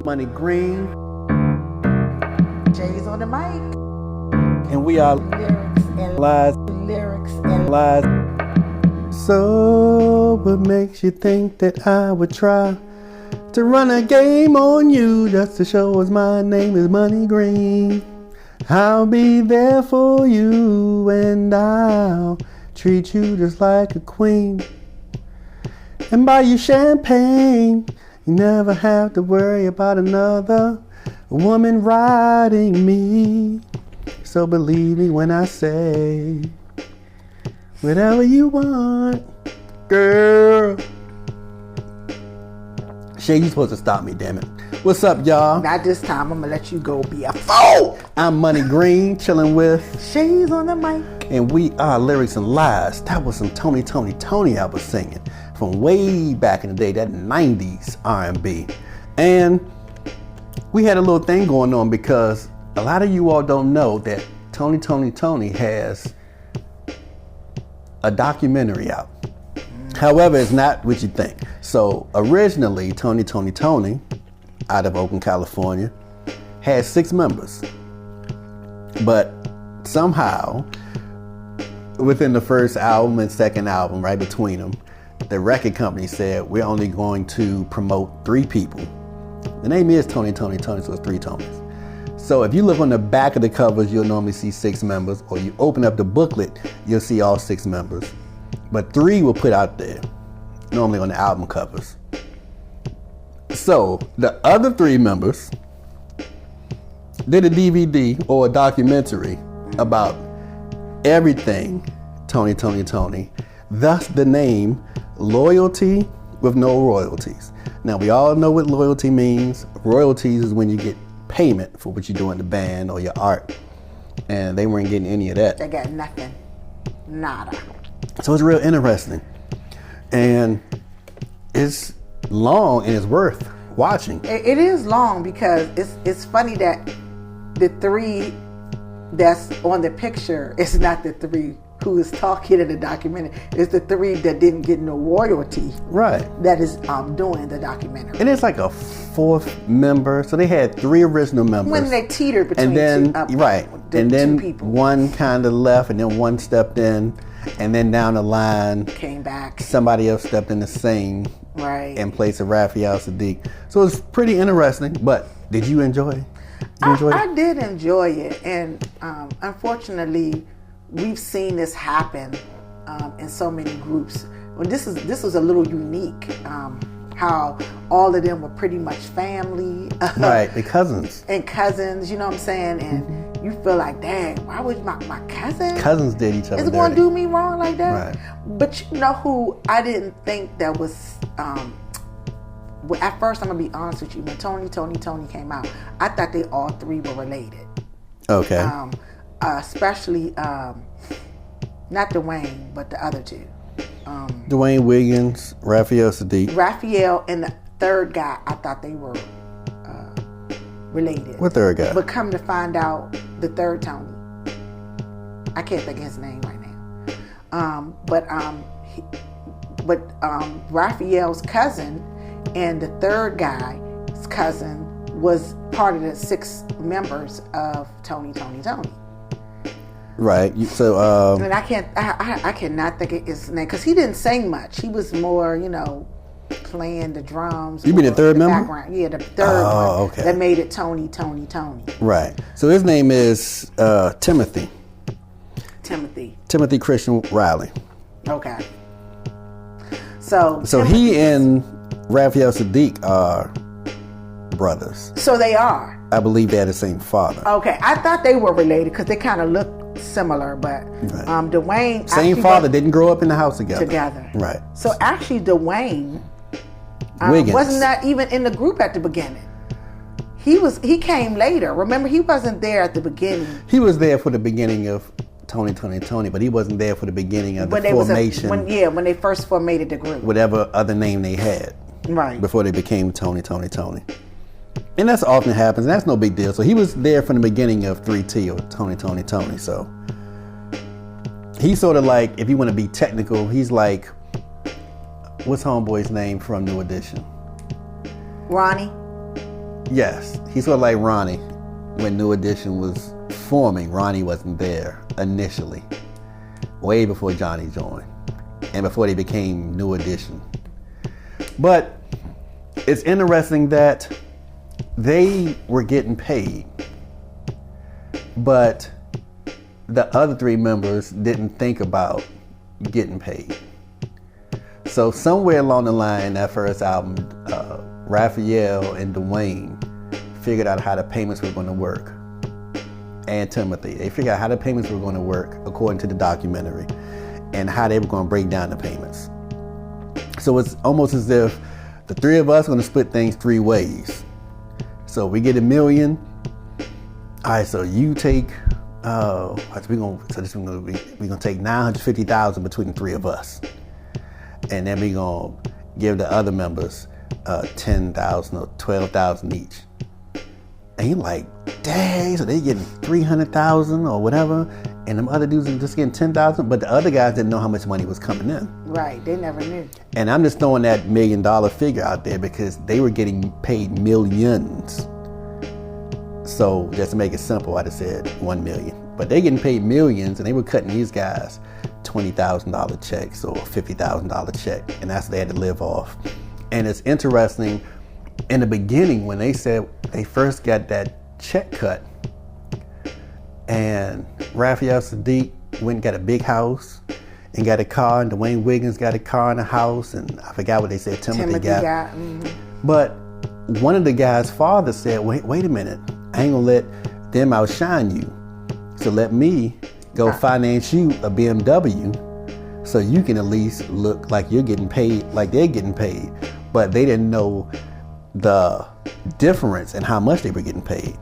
Money Green. Shayz on the mic. And we are Lyrics and lies. lyrics and Lies. So what makes you think that I would try to run a game on you just to show us my name is Money Green? I'll be there for you and I'll treat you just like a queen and buy you champagne. You never have to worry about another woman riding me. So believe me when I say whatever you want, girl. Shay, you supposed to stop me, damn it. What's up, y'all? not this time. I'm gonna let you go be a fool. I'm Money Green, chilling with Shayz on the mic. and we are Lyrics and Lies. That was some Tony Toni Tone I was singing from way back in the day, that 90s R&B. And we had a little thing going on because a lot of you all don't know that Tony Toni Tone has a documentary out. However, it's not what you think. So originally, Tony Toni Tone, out of Oakland, California, had 6 members. But somehow, within the first album and second album, right between them, the record company said, we're only going to promote 3 people. The name is Tony Toni Tone, so it's 3 Tonys. So if you look on the back of the covers, you'll normally see 6 members, or you open up the booklet, you'll see all 6 members. But 3 were put out there, normally on the album covers. So the other 3 members did a DVD or a documentary about everything Tony Toni Tone, thus the name Loyalty with No Royalties. Now we all know what loyalty means. Royalties is when you get payment for what you do in the band or your art, and they weren't getting any of that. They got nothing. Nada. So it's real interesting, and it's long and it's worth watching. It is long because it's funny that the 3 that's on the picture is not the 3 who is talking in the documentary. It's the 3 that didn't get no royalty. Right. That is doing the documentary. And it's like a 4th member, so they had 3 original members. When they teetered between and then the 2 people. One kind of left, and then one stepped in, and then down the line Came back. somebody else stepped in to sing Right. in place of Raphael Sadiq. So it's pretty interesting. But did you enjoy it? I did enjoy it, and unfortunately, we've seen this happen in so many groups. Well, this was a little unique. How all of them were pretty much family. Right, the cousins. And cousins, you know what I'm saying? And you feel like, dang, why would my cousin? Cousins did each other Is it going to do me wrong like that? Right. But you know who I didn't think that was. At first, I'm gonna be honest with you. When Tony Toni Tone came out, I thought they all 3 were related. Okay. Especially not Dwayne, but the other 2. Dwayne Wiggins, Raphael Sadiq. Raphael and the 3rd guy, I thought they were related. What 3rd guy? But come to find out, the 3rd Tony, I can't think of his name right now. But Raphael's cousin and the 3rd guy's cousin was part of the 6 members of Tony Toni Tone. Right. So. And I cannot think of his name because he didn't sing much. He was more, playing the drums. You mean the 3rd member? Background. Yeah, the 3rd one. Okay. That made it Tony Toni Tone. Right. So his name is Timothy. Timothy Christian Riley. Okay. So he and Raphael Sadiq are brothers. So they are. I believe they had the same father. Okay, I thought they were related because they kind of look similar, but Right. Dwayne Same father, didn't grow up in the house together. Right. So actually, Dwayne Wiggins wasn't that even in the group at the beginning. He came later. Remember, he wasn't there at the beginning. He was there for the beginning of Tony Toni Tone, but he wasn't there for the beginning of the formation. When they first formated the group. Whatever other name they had. Right. Before they became Tony Toni Tone. And that's often happens, and that's no big deal. So he was there from the beginning of 3T or Tony Toni Tone. So he's sort of like, if you want to be technical, he's like, what's homeboy's name from New Edition? Ronnie. Yes, he's sort of like Ronnie. When New Edition was forming, Ronnie wasn't there initially, way before Johnny joined, and before they became New Edition. But it's interesting that they were getting paid, but the other three members didn't think about getting paid. So somewhere along the line, that first album, Raphael and Dwayne figured out how the payments were going to work. And Timothy, they figured out how the payments were going to work according to the documentary and how they were going to break down the payments. So it's almost as if the three of us are going to split things three ways. So we get $1 million. All right, so you take, we're going to take $950,000 between the three of us. And then we're going to give the other members $10,000 or $12,000 each. And you're like, dang, so they getting $300,000 or whatever, and them other dudes are just getting $10,000, but the other guys didn't know how much money was coming in. Right, they never knew. And I'm just throwing that $1 million figure out there because they were getting paid millions. So just to make it simple, I'd have said 1 million. But they getting paid millions, and they were cutting these guys $20,000 checks or $50,000 check, and that's what they had to live off. And it's interesting, in the beginning when they said they first got that check cut, and Raphael Sadiq went and got a big house and got a car, and Dwayne Wiggins got a car and a house, and I forgot what they said Timothy got. Mm-hmm. But one of the guys' father said, wait a minute, I ain't gonna let them outshine you. So let me go finance you a BMW so you can at least look like you're getting paid, like they're getting paid. But they didn't know the difference in how much they were getting paid.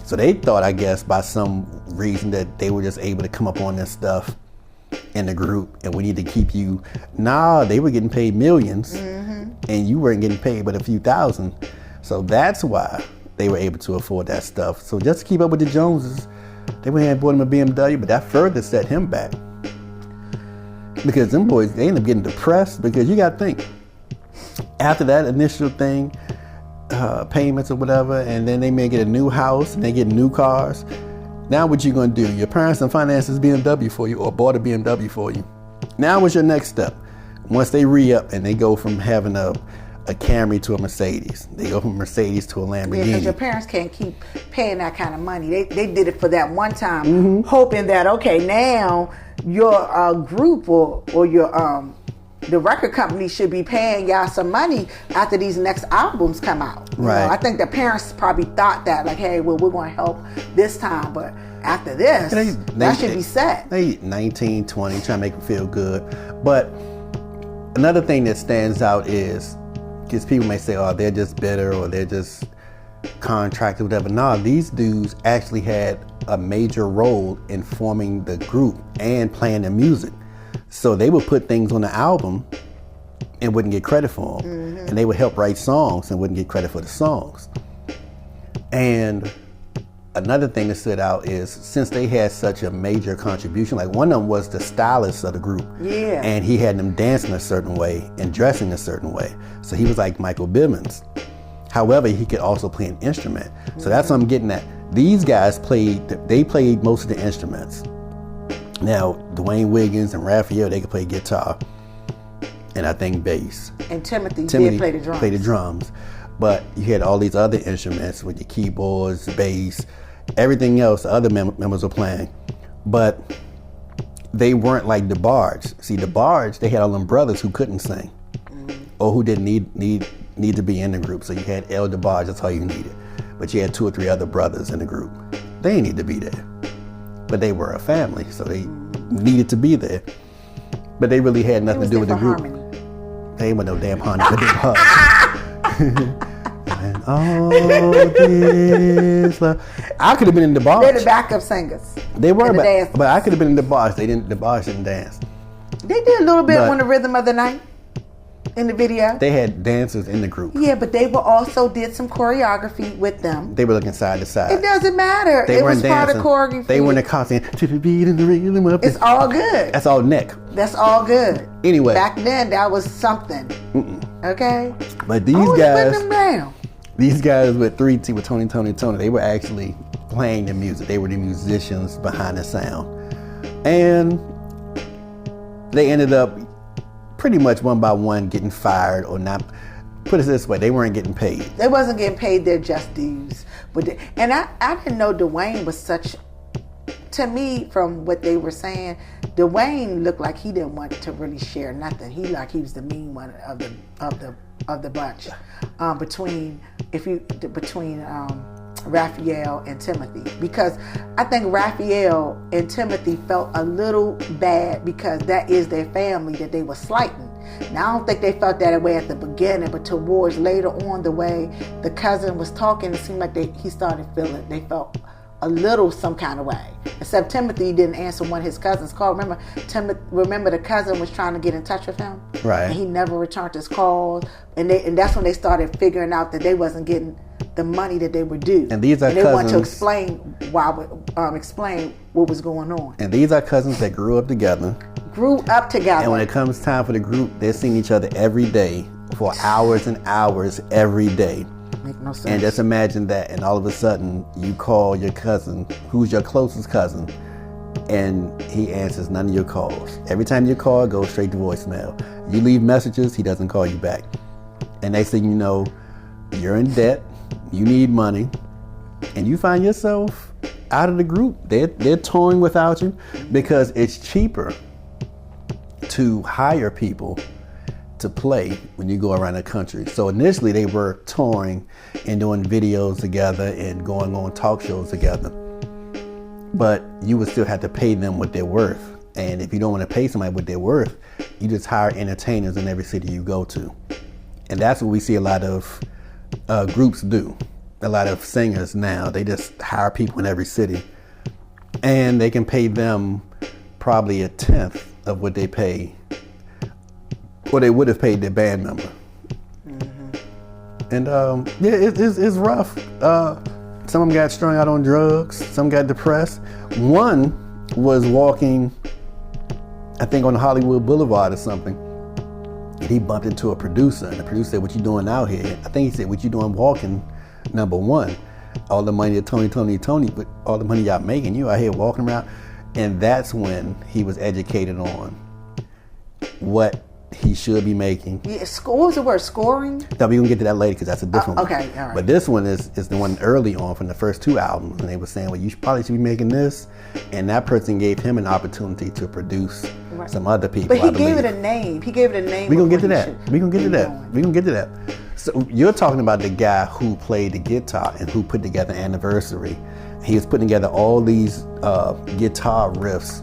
So they thought, I guess, by some reason that they were just able to come up on this stuff in the group and we need to keep you. Nah, they were getting paid millions, and you weren't getting paid but a few thousand. So that's why they were able to afford that stuff. So just to keep up with the Joneses, they went ahead and bought him a BMW, but that further set him back. Because them boys, they end up getting depressed, because you got to think, after that initial thing, payments or whatever, and then they may get a new house and they get new cars. Now what you gonna do? Your parents done financed this BMW for you or bought a BMW for you. Now what's your next step? Once they re-up and they go from having a Camry to a Mercedes. They go from Mercedes to a Lamborghini. Yeah, because your parents can't keep paying that kind of money. They did it for that one time, hoping that, okay, now your group or your the record company should be paying y'all some money after these next albums come out. You know, I think the parents probably thought that, like, hey, well, we're going to help this time, but after this, that should be set. They 19, 20, trying to make them feel good. But another thing that stands out is, because people may say, oh, they're just bitter or they're just contracted, whatever. No, these dudes actually had a major role in forming the group and playing the music. So they would put things on the album and wouldn't get credit for them. And they would help write songs and wouldn't get credit for the songs. And another thing that stood out is, since they had such a major contribution, like one of them was the stylist of the group. Yeah. And he had them dancing a certain way and dressing a certain way. So he was like Michael Bivins. However, he could also play an instrument. So that's what I'm getting at. These guys played most of the instruments. Now, Dwayne Wiggins and Raphael, they could play guitar and I think bass. And Timothy did play the drums. Play the drums. But you had all these other instruments with your keyboards, bass, everything else the other members were playing. But they weren't like DeBarge. See, DeBarge, they had all them brothers who couldn't sing or who didn't need to be in the group. So you had El DeBarge, that's all you needed. But you had 2 or 3 other brothers in the group. They didn't need to be there. But they were a family, so they needed to be there. But they really had nothing to do with the group. Harmony. They ain't with no damn harmony, but they hugged. And all this love. I could have been in the bars. They're the backup singers. They were, but I could have been in the bars. The bars didn't dance. They did a little bit on the Rhythm of the Night. In the video, they had dancers in the group. Yeah, but they were also did some choreography with them. They were looking side to side. It doesn't matter. It was dancing. Part of choreography. They were in the car saying, to the beat and the rhythm up. It's all good. That's all Nick. That's all good. Anyway, back then that was something. Okay. But these guys, putting them down. These guys with 3T, with Tony Toni Tone, they were actually playing the music. They were the musicians behind the sound. And they ended up pretty much one by one getting fired or not. Put it this way, they weren't getting paid. They wasn't getting paid their just dues. And I didn't know Dwayne was such, to me, from what they were saying, Dwayne looked like he didn't want to really share nothing. He was the mean one of the bunch. Between Raphael and Timothy, because I think Raphael and Timothy felt a little bad because that is their family that they were slighting. Now I don't think they felt that way at the beginning, but towards later on, the way the cousin was talking, it seemed like they felt a little some kind of way. Except Timothy didn't answer one of his cousin's calls. Remember the cousin was trying to get in touch with him, right? And he never returned his calls, and that's when they started figuring out that they wasn't getting the money that they were due. And these are and they cousins. Want to explain what was going on. And these are cousins that grew up together. And when it comes time for the group, they're seeing each other every day for hours and hours every day. Make no sense. And just imagine that, and all of a sudden you call your cousin, who's your closest cousin, and he answers none of your calls. Every time you call, it goes straight to voicemail. You leave messages, he doesn't call you back. And next thing you know, you're in debt, you need money, and you find yourself out of the group. They're touring without you because it's cheaper to hire people to play when you go around the country. So initially they were touring and doing videos together and going on talk shows together. But you would still have to pay them what they're worth. And if you don't want to pay somebody what they're worth, you just hire entertainers in every city you go to. And that's what we see a lot of groups do. A lot of singers now, they just hire people in every city. And they can pay them probably a tenth of what they pay, or they would have paid their band member. Mm-hmm. And it's rough. Some of them got strung out on drugs. Some got depressed. One was walking, I think on Hollywood Boulevard or something, and he bumped into a producer, and the producer said, "What you doing out here?" I think he said, "What you doing walking, number one? All the money that Tony, but all the money y'all making, you out here walking around." And that's when he was educated on what he should be making. Yeah, what was the word? Scoring? No, we're going to get to that later because that's a different one. Okay, all right. But this one is the one early on from the first two albums. And they were saying, well, you probably should be making this. And that person gave him an opportunity to produce some other people. But he gave it a name. We're going to get to that. So you're talking about the guy who played the guitar and who put together Anniversary. He was putting together all these guitar riffs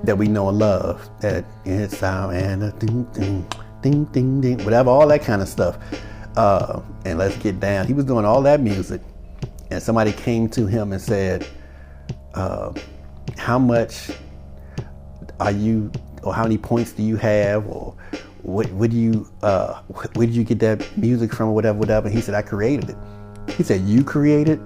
that we know and love. That it's our and a ding ding ding ding ding, whatever, all that kind of stuff. And let's get down. He was doing all that music, and somebody came to him and said, "How much are you, or how many points do you have, or where did you get that music from, or whatever?" And he said, "I created it." He said, "You created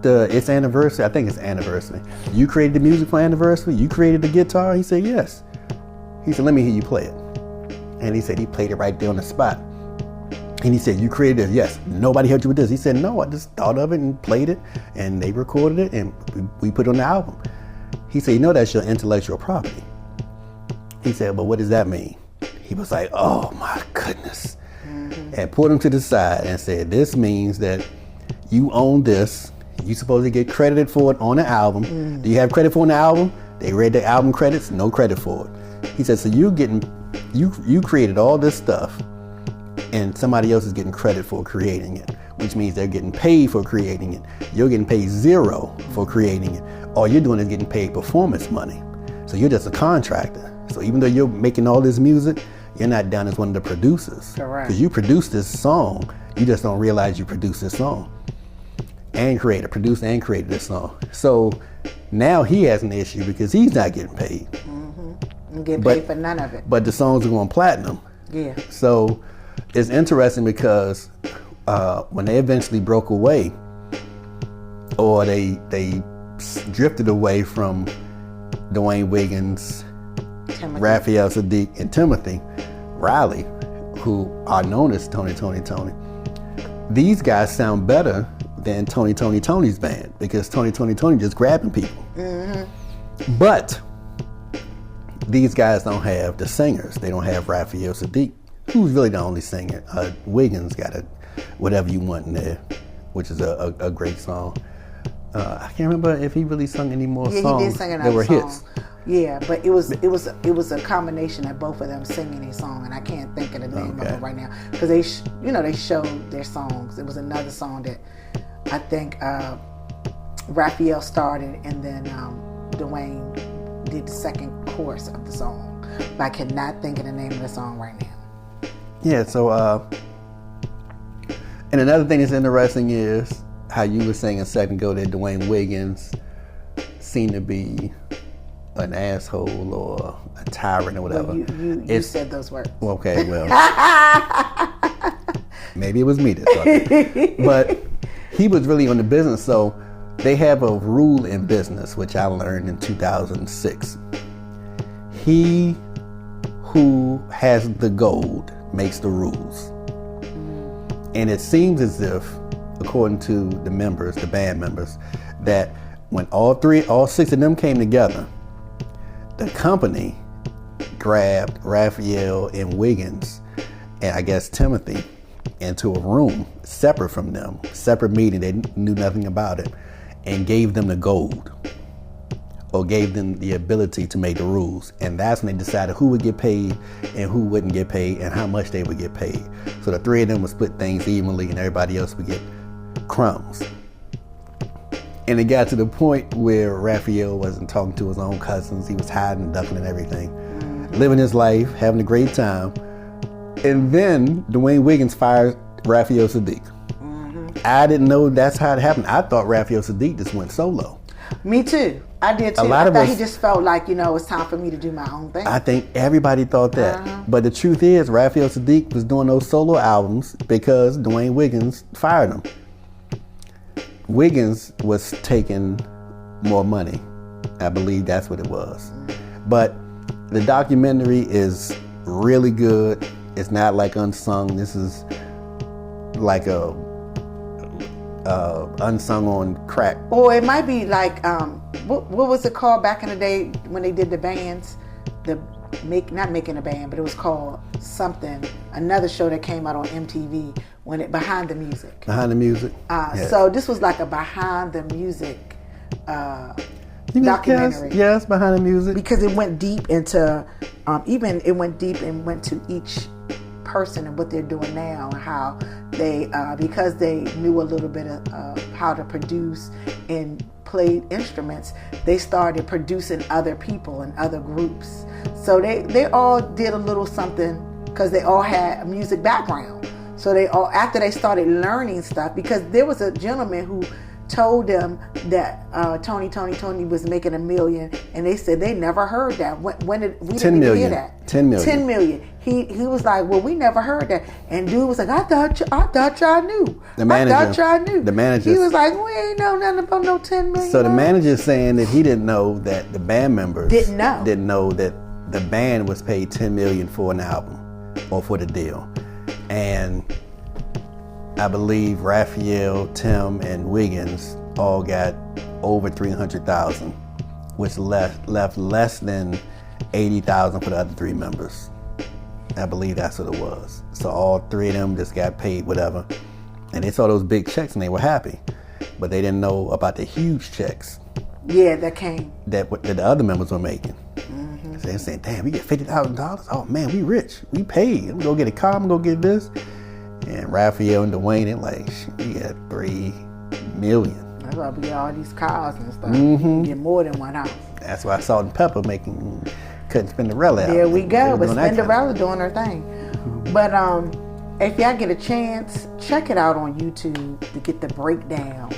it's Anniversary?" I think it's Anniversary. "You created the music for Anniversary? You created the guitar?" He said, "Yes." He said, "Let me hear you play it." And he said he played it right there on the spot. And he said, "You created it?" "Yes." "Nobody helped you with this?" He said, "No, I just thought of it and played it, and they recorded it, and we put it on the album." He said, "You know that's your intellectual property." He said, "But what does that mean?" He was like, "Oh my goodness." Mm-hmm. And pulled him to the side and said, "This means that you own this. You supposed to get credited for it on the album. Do you have credit for it on the album?" They read the album credits, no credit for it. He said, "So you created all this stuff, and somebody else is getting credit for creating it, which means they're getting paid for creating it. You're getting paid zero for creating it. All you're doing is getting paid performance money. So you're just a contractor. So even though you're making all this music, you're not down as one of the producers. Correct. Because you produced this song, you just don't realize you produced this song. Produced and created this song. So now he has an issue because he's not getting paid. Mm-hmm. Getting paid for none of it. But the songs are going platinum. Yeah. So it's interesting because when they eventually broke away, or they drifted away from Dwayne Wiggins, Raphael Sadiq, and Timothy Riley, who are known as Tony Toni Tone, these guys sound better than Tony Tony's band, because Tony Toni just grabbing people. But these guys don't have the singers. They don't have Raphael Sadiq, who's really the only singer. Wiggins got a Whatever You Want in there, which is a great song. I can't remember if he really sung any more songs. He did sing that were song. hits. Yeah, but it was a combination of both of them singing a song, and I can't think of the name of it right now, because they showed their songs. It was another song that I think Raphael started, and then Dwayne did the second chorus of the song. But I cannot think of the name of the song right now. Yeah. So, and another thing that's interesting is how you were saying a second ago that Dwayne Wiggins seemed to be an asshole or a tyrant or whatever. Well, you said those words. Okay, well, maybe it was me that started. But he was really on the business. So they have a rule in business, which I learned in 2006. He who has the gold makes the rules. And it seems as if, according to the members, the band members, that when all six of them came together, the company grabbed Raphael and Wiggins, and I guess Timothy, into a room separate from them, separate meeting. They knew nothing about it, and gave them the gold, or gave them the ability to make the rules. And that's when they decided who would get paid and who wouldn't get paid and how much they would get paid. So the three of them would split things evenly, and everybody else would get crumbs. And it got to the point where Raphael wasn't talking to his own cousins. He was hiding and ducking and everything, living his life, having a great time. And then Dwayne Wiggins fired Raphael Sadiq. I didn't know that's how it happened. I thought Raphael Sadiq just went solo. Me too. I did too. I thought he just felt like, it's time for me to do my own thing. I think everybody thought that. But the truth is, Raphael Sadiq was doing those solo albums because Dwayne Wiggins fired him. Wiggins was taking more money. I believe that's what it was. But the documentary is really good. It's not like Unsung. This is like a Unsung on crack. Or it might be like, what was it called back in the day when they did the bands? Not Making a Band, but it was called something. Another show that came out on MTV Behind the Music. Behind the Music. Yes. So this was like a Behind the Music documentary. Yes, Behind the Music. Because it went deep into, it went deep and went to each person and what they're doing now, and how they, because they knew a little bit of how to produce and play instruments, they started producing other people and other groups. So they all did a little something because they all had a music background. So they all, after they started learning stuff, because there was a gentleman who told them that Tony Toni was making $1 million, and they said they never heard that. When did we 10 didn't million. hear that? 10 million. 10 million. He was like, well, we never heard that. And dude was like, I thought y'all knew. The manager. I thought y'all knew. The manager. He was like, we ain't know nothing about no 10 million. So the manager's saying that he didn't know that the band members didn't know that the band was paid $10 million for an album or for the deal. And I believe Raphael, Tim, and Wiggins all got over $300,000, which left less than $80,000 for the other three members. I believe that's what it was. So all three of them just got paid whatever, and they saw those big checks and they were happy, but they didn't know about the huge checks. Yeah, that came. That the other members were making. So they're saying, "Damn, we get $50,000. Oh man, we rich. We paid. I'm gonna go get a car. I'm gonna go get this." And Raphael and Dwayne, they're like, "We got $3 million." That's why we get all these cars and stuff. You get more than one house. That's why Salt and Pepper cutting Spinderella out. There we go. But Spinderella doing her thing. But if y'all get a chance, check it out on YouTube to get the breakdown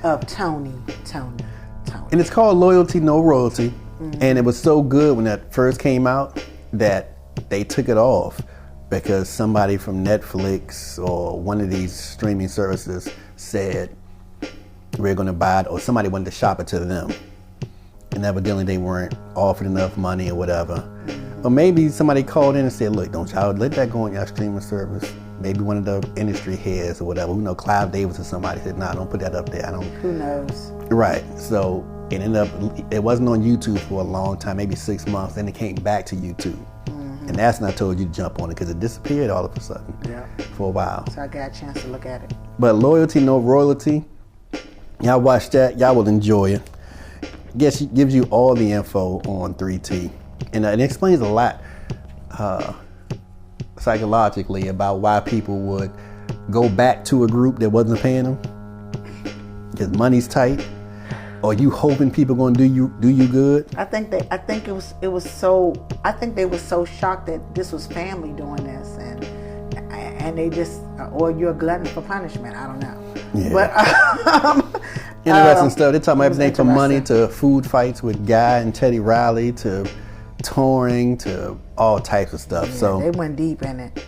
of Tony Toni Tone. And it's called Loyalty, No Royalty. And it was so good when that first came out that they took it off because somebody from Netflix or one of these streaming services said we're going to buy it, or somebody wanted to shop it to them. And evidently they weren't offered enough money or whatever. Or maybe somebody called in and said, look, don't y'all let that go on your streaming service. maybe one of the industry heads or whatever. We know Clive Davis or somebody said, "Nah, don't put that up there." I don't. Who knows? Right. So it ended up. It wasn't on YouTube for a long time, maybe 6 months. Then it came back to YouTube, and that's when I told you to jump on it because it disappeared all of a sudden. Yeah. For a while. So I got a chance to look at it. But Loyalty, No Royalty. Y'all watch that. Y'all will enjoy it. Guess it gives you all the info on 3T, and it explains a lot. Psychologically about why people would go back to a group that wasn't paying them because money's tight, or you hoping people gonna do you good. I think they were so shocked that this was family doing this, and they just, or you're a glutton for punishment. I don't know. Yeah. But Interesting stuff. They're talking about everything from money interesting. to food fights with Guy and Teddy Riley to touring to all types of stuff. Yeah, So they went deep in it.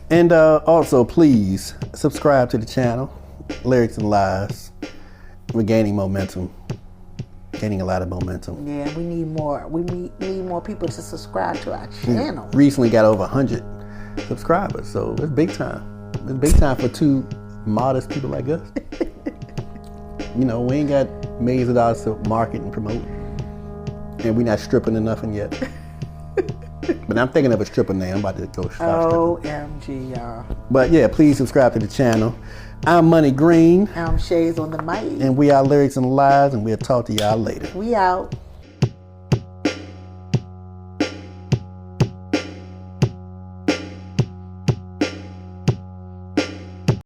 and also please subscribe to the channel, Lyrics and Lies. We're gaining momentum, gaining a lot of momentum. Yeah, we need more. We need more people to subscribe to our channel. Recently got over 100 subscribers, so it's big time. It's big time for two modest people like us. You know, we ain't got millions of dollars to market and promote, and we're not stripping or nothing yet. But I'm thinking of a stripper now. I'm about to go start stripping. OMG, y'all. But yeah, please subscribe to the channel. I'm Money Green, I'm Shayz on the mic. and we are Lyrics and Lies, and we'll talk to y'all later. We out.